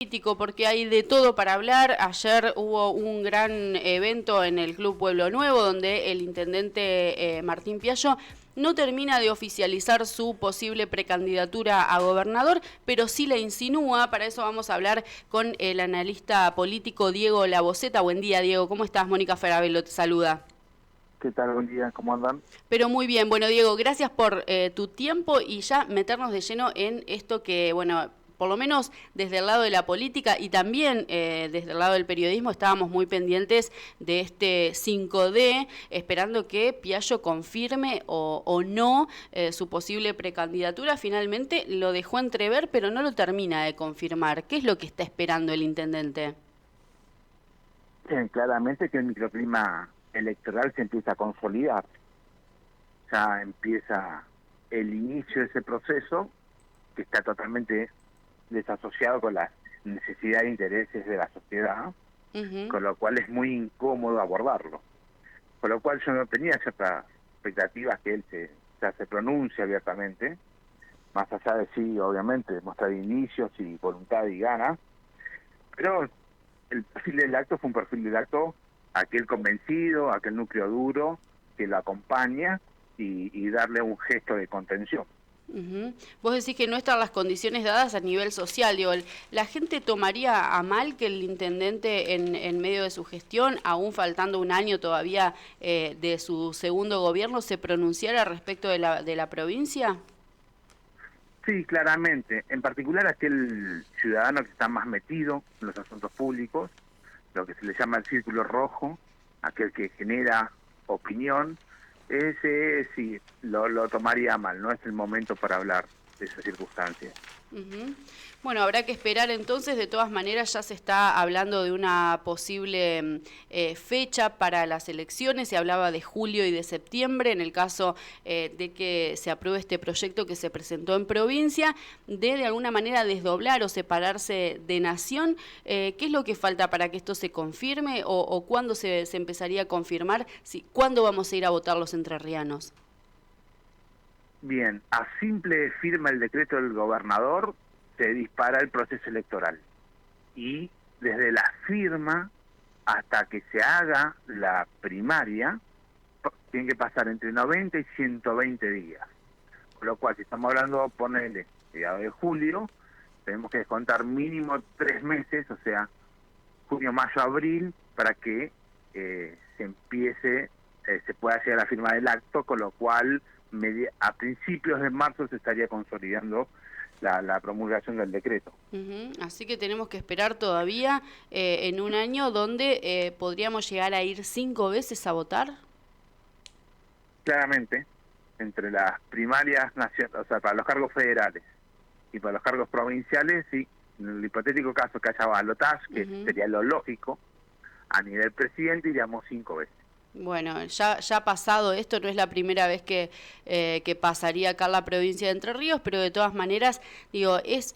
Político, porque hay de todo para hablar. Ayer hubo un gran evento en el Club Pueblo Nuevo, donde el intendente Martín Piallo no termina de oficializar su posible precandidatura a gobernador, pero sí la insinúa. Para eso vamos a hablar con el analista político Diego Laboceta. Buen día, Diego. ¿Cómo estás? Mónica Ferabello te saluda. ¿Qué tal? Buen día, ¿cómo andan? Pero muy bien, bueno Diego, gracias por tu tiempo y ya meternos de lleno en esto que, bueno, por lo menos desde el lado de la política y también desde el lado del periodismo estábamos muy pendientes de este 5D, esperando que Piallo confirme o no su posible precandidatura. Finalmente lo dejó entrever, pero no lo termina de confirmar. ¿Qué es lo que está esperando el intendente? Claramente que el microclima electoral se empieza a consolidar, ya empieza el inicio de ese proceso que está totalmente desasociado con las necesidades e intereses de la sociedad, con lo cual es muy incómodo abordarlo. Con lo cual yo no tenía ciertas expectativas que él ya se pronuncie abiertamente, más allá de sí, obviamente, mostrar inicios y voluntad y ganas, pero el perfil del acto fue un perfil del acto, aquel convencido, aquel núcleo duro que lo acompaña y darle un gesto de contención. Vos decís que no están las condiciones dadas a nivel social. Digo, ¿la gente tomaría a mal que el intendente en medio de su gestión, aún faltando un año todavía de su segundo gobierno, se pronunciara respecto de la provincia? Sí, claramente. En particular aquel ciudadano que está más metido en los asuntos públicos, lo que se le llama el círculo rojo, aquel que genera opinión, ese sí lo tomaría mal, no es el momento para hablar de esas circunstancias. Bueno, habrá que esperar entonces. De todas maneras ya se está hablando de una posible fecha para las elecciones. Se hablaba de julio y de septiembre en el caso de que se apruebe este proyecto que se presentó en provincia, de alguna manera desdoblar o separarse de nación. ¿Qué es lo que falta para que esto se confirme o cuándo se empezaría a confirmar? ¿Cuándo vamos a ir a votar los entrerrianos? Bien, a simple firma el decreto del gobernador se dispara el proceso electoral y desde la firma hasta que se haga la primaria tiene que pasar entre 90 y 120 días. Con lo cual, si estamos hablando, ponele, mediados de julio, tenemos que descontar mínimo 3 meses, o sea, junio, mayo, abril, para que se empiece, se pueda llegar a la firma del acto, con lo cual a principios de marzo se estaría consolidando la promulgación del decreto. Así que tenemos que esperar todavía en un año donde podríamos llegar a ir 5 veces a votar. Claramente, entre las primarias nacionales, o sea, para los cargos federales y para los cargos provinciales, sí, en el hipotético caso que haya balotaje, que sería lo lógico, a nivel presidente iríamos 5 veces. Bueno, ya ha pasado esto, no es la primera vez que pasaría acá en la provincia de Entre Ríos, pero de todas maneras, digo, es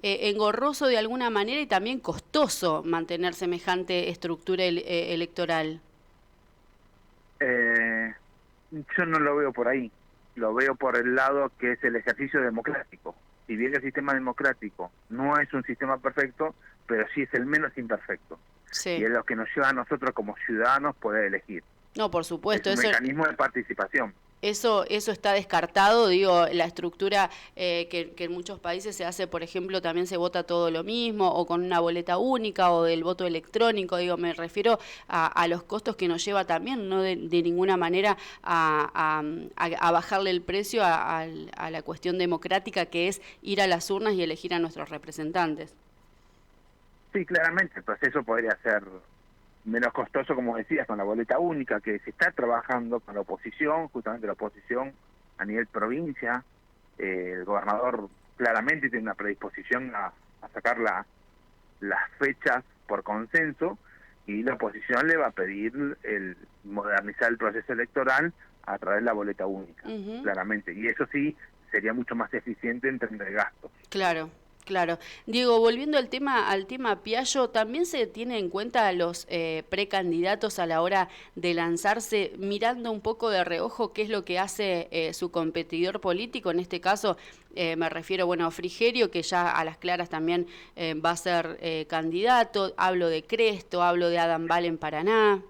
engorroso de alguna manera y también costoso mantener semejante estructura electoral. Yo no lo veo por ahí, lo veo por el lado que es el ejercicio democrático. Si bien el sistema democrático no es un sistema perfecto, pero sí es el menos imperfecto. Sí. Y es lo que nos lleva a nosotros como ciudadanos poder elegir. No, por supuesto. Es un mecanismo de participación. Eso está descartado, digo, la estructura que en muchos países se hace, por ejemplo, también se vota todo lo mismo, o con una boleta única, o del voto electrónico, digo, me refiero a los costos que nos lleva también, no de ninguna manera a bajarle el precio a la cuestión democrática, que es ir a las urnas y elegir a nuestros representantes. Sí, claramente, el proceso podría ser menos costoso, como decías, con la boleta única, que se está trabajando con la oposición, justamente la oposición a nivel provincia. El gobernador claramente tiene una predisposición a sacar las fechas por consenso, y la oposición le va a pedir el modernizar el proceso electoral a través de la boleta única, claramente. Y eso sí sería mucho más eficiente en términos de gastos. Claro. Claro. Diego, volviendo al tema Piaggio, ¿también se tiene en cuenta a los precandidatos a la hora de lanzarse, mirando un poco de reojo qué es lo que hace su competidor político? En este caso me refiero, bueno, a Frigerio, que ya a las claras también va a ser candidato. Hablo de Cresto, hablo de Adam Val en Paraná.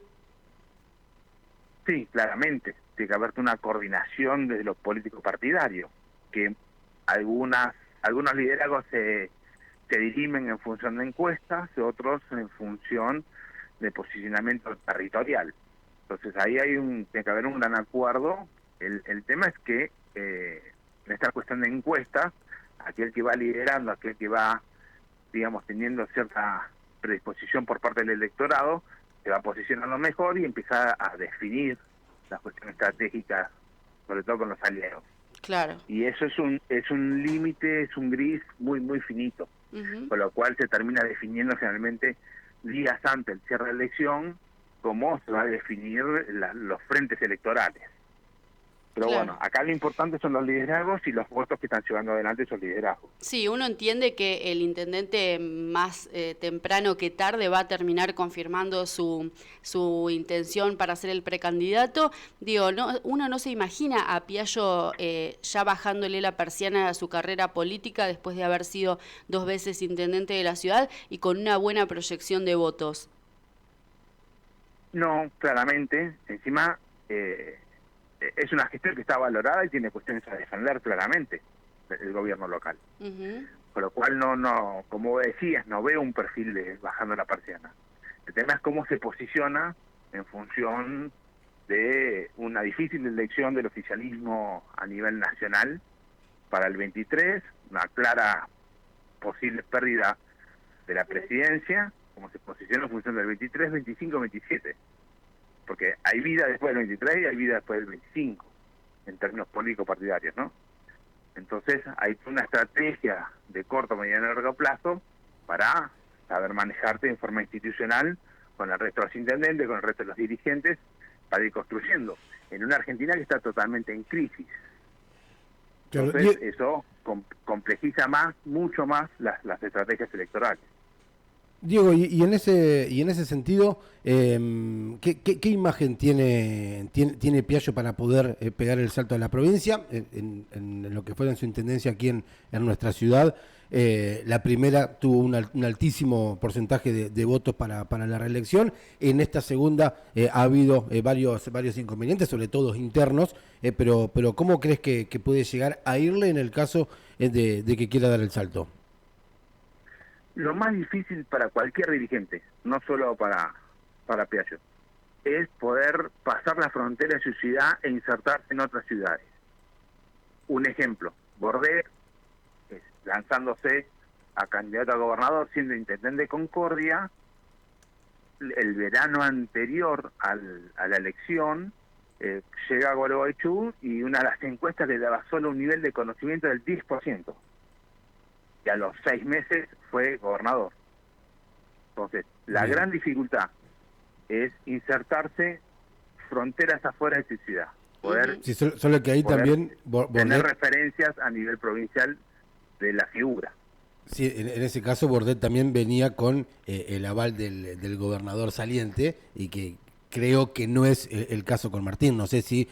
Sí, claramente. Tiene que haber una coordinación desde los políticos partidarios, que algunos liderazgos se dirimen en función de encuestas y otros en función de posicionamiento territorial. Entonces ahí tiene que haber un gran acuerdo. El tema es que en esta cuestión de encuestas, aquel que va liderando, aquel que va, digamos, teniendo cierta predisposición por parte del electorado, se va posicionando mejor y empieza a definir las cuestiones estratégicas, sobre todo con los aliados. Claro. Y eso es un límite, es un gris muy finito, con lo cual se termina definiendo generalmente días antes del cierre de la elección cómo se va a definir los frentes electorales. Pero Claro. bueno, acá lo importante son los liderazgos y los votos que están llevando adelante esos liderazgos. Sí, uno entiende que el intendente más temprano que tarde va a terminar confirmando su intención para ser el precandidato. Digo, uno no se imagina a Piaggio ya bajándole la persiana a su carrera política después de haber sido 2 veces intendente de la ciudad y con una buena proyección de votos. No, claramente. Encima, es una gestión que está valorada y tiene cuestiones a defender claramente el gobierno local. Con lo cual como vos decías, no veo un perfil de bajando la persiana. El tema es cómo se posiciona en función de una difícil elección del oficialismo a nivel nacional para el 23, una clara posible pérdida de la presidencia, cómo se posiciona en función del 23, 25, 27. Porque hay vida después del 23 y hay vida después del 25, en términos políticos partidarios, ¿no? Entonces hay una estrategia de corto, mediano y largo plazo para saber manejarte en forma institucional con el resto de los intendentes, con el resto de los dirigentes, para ir construyendo en una Argentina que está totalmente en crisis. Entonces eso complejiza mucho más las estrategias electorales. Diego, y en ese sentido, ¿qué imagen tiene Piaggio para poder pegar el salto a la provincia en lo que fue en su intendencia aquí en nuestra ciudad? La primera tuvo un altísimo porcentaje de votos para la reelección. En esta segunda ha habido varios inconvenientes, sobre todo internos, pero ¿cómo crees que puede llegar a irle en el caso de que quiera dar el salto? Lo más difícil para cualquier dirigente, no solo para Piaggio, es poder pasar la frontera de su ciudad e insertarse en otras ciudades. Un ejemplo, Bordet, lanzándose a candidato a gobernador, siendo intendente de Concordia, el verano anterior a la elección, llega a Gualeguaychú y una de las encuestas le daba solo un nivel de conocimiento del 10%. Y a los 6 meses fue gobernador. Entonces, la gran dificultad es insertarse fronteras afuera de su ciudad. Poder, sí, solo que ahí también tener referencias a nivel provincial de la figura. Sí, en ese caso Bordet también venía con el aval del gobernador saliente y que creo que no es el caso con Martín. No sé si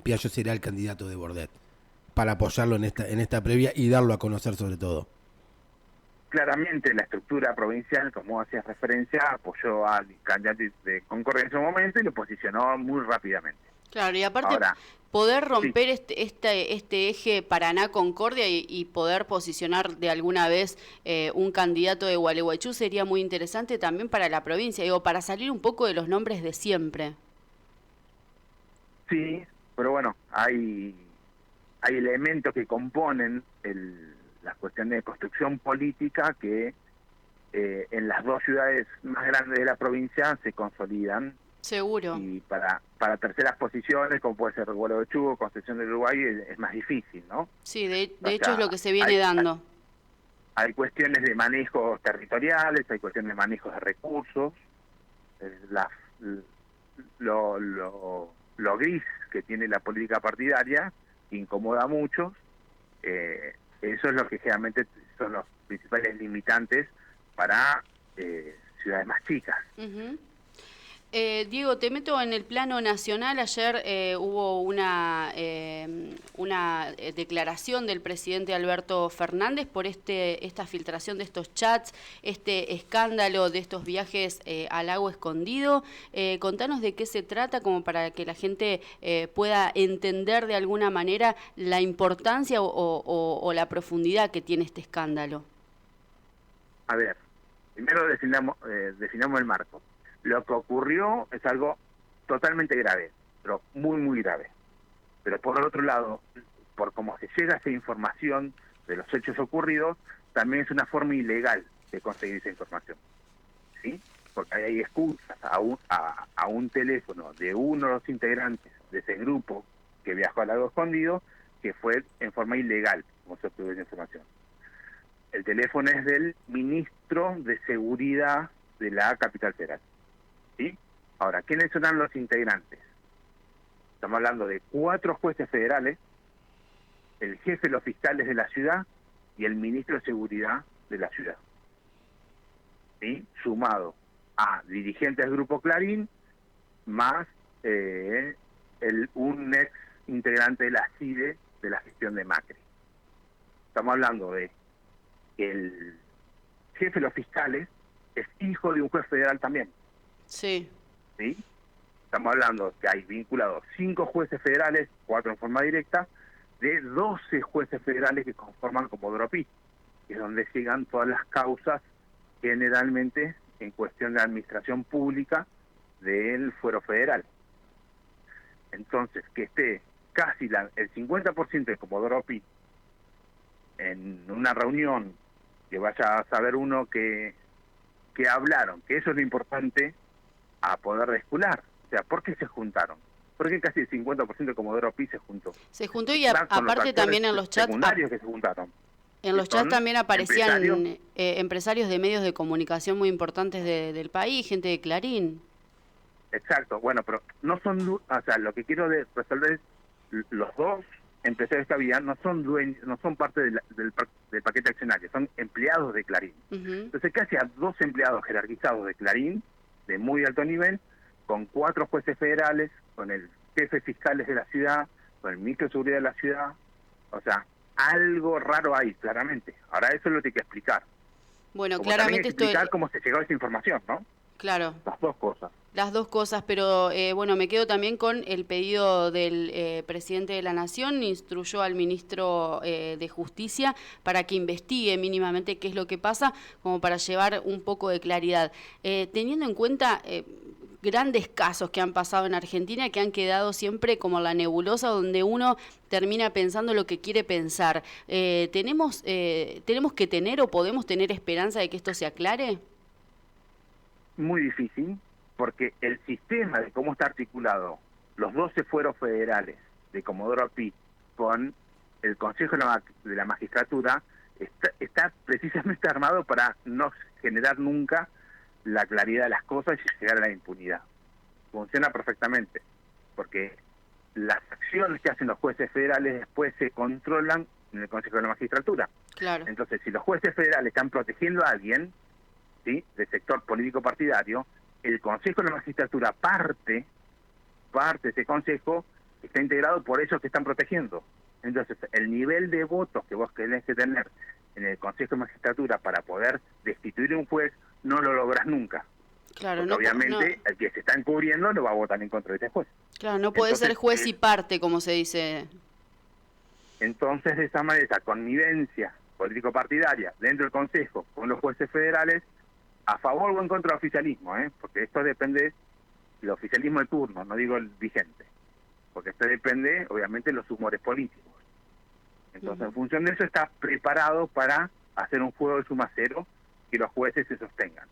Piaggio será el candidato de Bordet para apoyarlo en esta previa y darlo a conocer sobre todo. Claramente la estructura provincial, como hacías referencia, apoyó al candidato de Concordia en su momento y lo posicionó muy rápidamente. Claro, y aparte ahora, poder romper sí. este eje Paraná-Concordia y poder posicionar de alguna vez un candidato de Gualeguaychú sería muy interesante también para la provincia, digo, para salir un poco de los nombres de siempre. Sí, pero bueno, hay elementos que componen la cuestión de construcción política que en las dos ciudades más grandes de la provincia se consolidan. Seguro. Y para terceras posiciones, como puede ser Gualeguaychú o Concepción del Uruguay, es más difícil, ¿no? Sí, de hecho es lo que se viene dando. Hay cuestiones de manejos territoriales, hay cuestiones de manejos de recursos, lo gris que tiene la política partidaria incomoda a muchos. Eso es lo que generalmente son los principales limitantes para ciudades más chicas. Uh-huh. Diego, te meto en el plano nacional. Ayer hubo una declaración del presidente Alberto Fernández por esta filtración de estos chats, este escándalo de estos viajes al lago escondido. Contanos de qué se trata, como para que la gente pueda entender de alguna manera la importancia o la profundidad que tiene este escándalo. A ver, primero definamos el marco. Lo que ocurrió es algo totalmente grave, pero muy, muy grave. Pero por el otro lado, por cómo se llega a esa información de los hechos ocurridos, también es una forma ilegal de conseguir esa información. ¿Sí? Porque hay excusas a un teléfono de uno de los integrantes de ese grupo que viajó al lago escondido, que fue en forma ilegal como se obtuvo esa información. El teléfono es del ministro de Seguridad de la capital federal. ¿Sí? Ahora, ¿quiénes son los integrantes? Estamos hablando de 4 jueces federales, el jefe de los fiscales de la ciudad y el ministro de Seguridad de la ciudad. ¿Sí? Sumado a dirigentes del Grupo Clarín, más un ex integrante de la CIDE de la gestión de Macri. Estamos hablando de que el jefe de los fiscales es hijo de un juez federal también. Sí. ¿Sí? Estamos hablando que hay vinculados 5 jueces federales, 4 en forma directa, de 12 jueces federales que conforman Comodoro Pi, que es donde llegan todas las causas generalmente en cuestión de administración pública del fuero federal. Entonces, que esté casi el 50% de Comodoro Pi en una reunión, que vaya a saber uno que hablaron, que eso es lo importante a poder descular. O sea, ¿por qué se juntaron? Porque casi el 50% de Comodoro Pi se juntó. Se juntó y aparte también en los chats... secundarios que se juntaron. En los chats también aparecían empresarios de medios de comunicación muy importantes del país, gente de Clarín. Exacto, bueno, pero no son... O sea, lo que quiero resolver es los dos empresarios de esta vía no son dueños, no son parte del paquete accionario, son empleados de Clarín. Uh-huh. Entonces, casi a 2 empleados jerarquizados de Clarín, de muy alto nivel, con 4 jueces federales, con el jefe fiscales de la ciudad, con el ministro de Seguridad de la ciudad. O sea, algo raro hay, claramente. Ahora eso es lo que hay que explicar. Bueno, como claramente explicar cómo se llegó a esa información, ¿no? Claro. Las dos cosas. Las dos cosas, pero bueno, me quedo también con el pedido del presidente de la Nación. Instruyó al ministro de Justicia para que investigue mínimamente qué es lo que pasa, como para llevar un poco de claridad. Teniendo en cuenta grandes casos que han pasado en Argentina, que han quedado siempre como la nebulosa, donde uno termina pensando lo que quiere pensar. ¿Tenemos que tener o podemos tener esperanza de que esto se aclare? Muy difícil, porque el sistema de cómo está articulado los 12 fueros federales de Comodoro Pi con el Consejo de la Magistratura está precisamente armado para no generar nunca la claridad de las cosas y llegar a la impunidad. Funciona perfectamente, porque las acciones que hacen los jueces federales después se controlan en el Consejo de la Magistratura. Claro. Entonces, si los jueces federales están protegiendo a alguien, ¿sí?, del sector político partidario, el Consejo de la Magistratura parte de ese consejo está integrado por esos que están protegiendo. Entonces, el nivel de votos que vos tenés que tener en el Consejo de Magistratura para poder destituir a un juez no lo lográs nunca. Claro, porque obviamente el que se está encubriendo no va a votar en contra de ese juez. Claro, no puede ser juez y parte, como se dice. Entonces, de esa manera, esa connivencia político-partidaria dentro del Consejo con los jueces federales, a favor o en contra del oficialismo, porque esto depende del oficialismo de turno, no digo el vigente, porque esto depende, obviamente, de los humores políticos. Entonces, en función de eso, está preparado para hacer un juego de suma cero que los jueces se sostengan.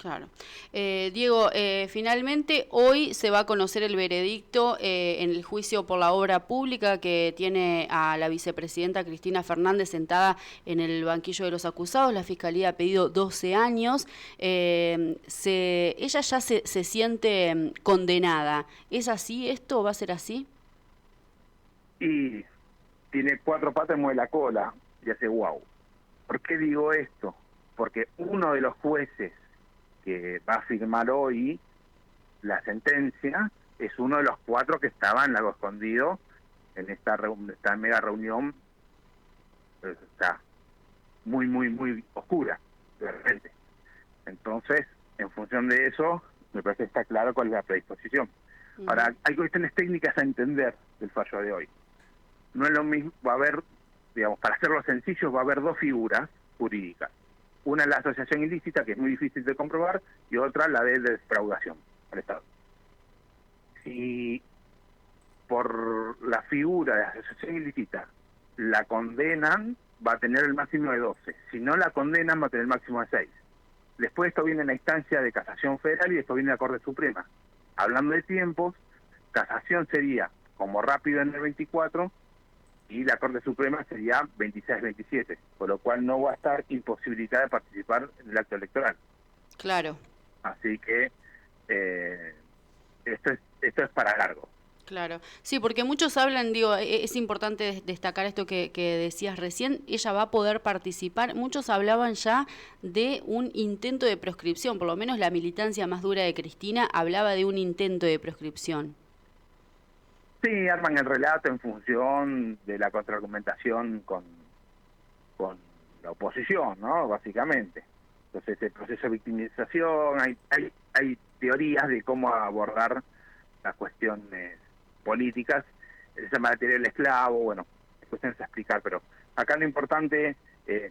Claro. Diego, finalmente hoy se va a conocer el veredicto en el juicio por la obra pública que tiene a la vicepresidenta Cristina Fernández sentada en el banquillo de los acusados. La Fiscalía ha pedido 12 años. Ella ya se siente condenada. ¿Es así esto? ¿Va a ser así? Y tiene 4 patas y mueve la cola y hace guau. ¿Por qué digo esto? Porque uno de los jueces que va a firmar hoy la sentencia es uno de los 4 que estaban en Lago Escondido en esta mega reunión, está muy oscura, de repente. Entonces, en función de eso, me parece que está claro cuál es la predisposición. Ahora, hay cuestiones técnicas a entender del fallo de hoy. No es lo mismo, va a haber, digamos, para hacerlo sencillo, va a haber 2 figuras jurídicas. Una es la asociación ilícita, que es muy difícil de comprobar, y otra la de defraudación al Estado. Si por la figura de asociación ilícita la condenan, va a tener el máximo de 12. Si no la condenan, va a tener el máximo de 6. Después esto viene en la instancia de casación federal y esto viene a la Corte Suprema. Hablando de tiempos, casación sería como rápido en el 24 y la Corte Suprema sería 26-27, por lo cual no va a estar imposibilitada de participar en el acto electoral. Claro. Así que esto es para largo. Claro, sí, porque muchos hablan, digo, es importante destacar esto que decías recién, ella va a poder participar, muchos hablaban ya de un intento de proscripción, por lo menos la militancia más dura de Cristina hablaba de un intento de proscripción. Sí, arman el relato en función de la contraargumentación con la oposición, ¿no? Básicamente. Entonces, el proceso de victimización, hay teorías de cómo abordar las cuestiones políticas, esa materia del esclavo, bueno, es cuestión de explicar, pero acá lo importante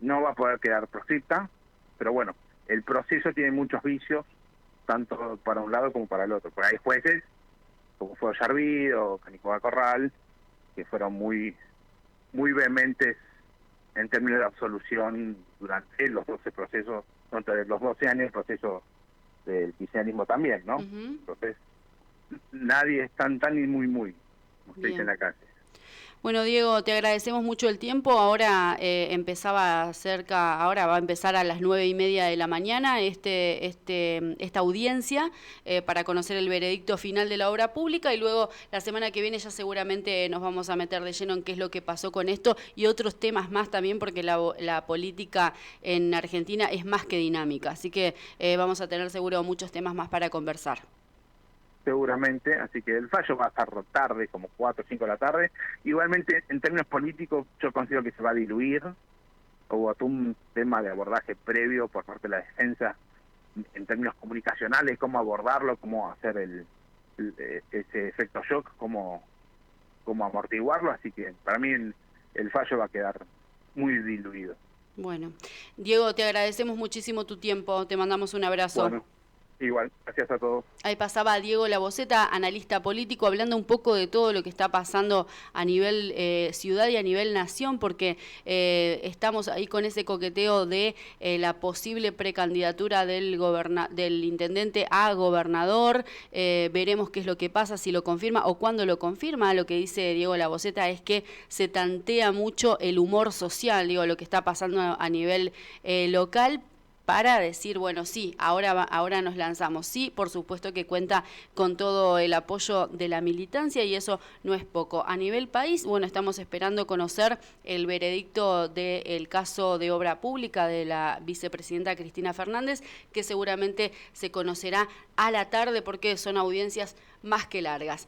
no va a poder quedar proscripta, pero bueno, el proceso tiene muchos vicios, tanto para un lado como para el otro. Por ahí hay jueces, como fue Ollarvid o Canicoba Corral, que fueron muy vehementes en términos de absolución durante los 12 procesos, durante los 12 años el proceso del kirchnerismo también, ¿no? Entonces, nadie es tan y muy, como se dice en la calle. Bueno, Diego, te agradecemos mucho el tiempo. Ahora ahora va a empezar a las 9:30 de la mañana esta audiencia para conocer el veredicto final de la obra pública y luego la semana que viene ya seguramente nos vamos a meter de lleno en qué es lo que pasó con esto y otros temas más también porque la política en Argentina es más que dinámica. Así que vamos a tener seguro muchos temas más para conversar. Seguramente, así que el fallo va a estar tarde, como 4 o 5 de la tarde. Igualmente, en términos políticos, yo considero que se va a diluir. Hubo un tema de abordaje previo por parte de la defensa, en términos comunicacionales, cómo abordarlo, cómo hacer ese efecto shock, cómo amortiguarlo. Así que para mí el fallo va a quedar muy diluido. Bueno, Diego, te agradecemos muchísimo tu tiempo, te mandamos un abrazo. Bueno. Igual, gracias a todos. Ahí pasaba Diego Laboceta, analista político, hablando un poco de todo lo que está pasando a nivel ciudad y a nivel nación, porque estamos ahí con ese coqueteo de la posible precandidatura del intendente a gobernador. Veremos qué es lo que pasa, si lo confirma o cuándo lo confirma. Lo que dice Diego Laboceta es que se tantea mucho el humor social, digo, lo que está pasando a nivel local, para decir, bueno, sí, ahora nos lanzamos. Sí, por supuesto que cuenta con todo el apoyo de la militancia y eso no es poco. A nivel país, bueno, estamos esperando conocer el veredicto del caso de obra pública de la vicepresidenta Cristina Fernández, que seguramente se conocerá a la tarde porque son audiencias más que largas.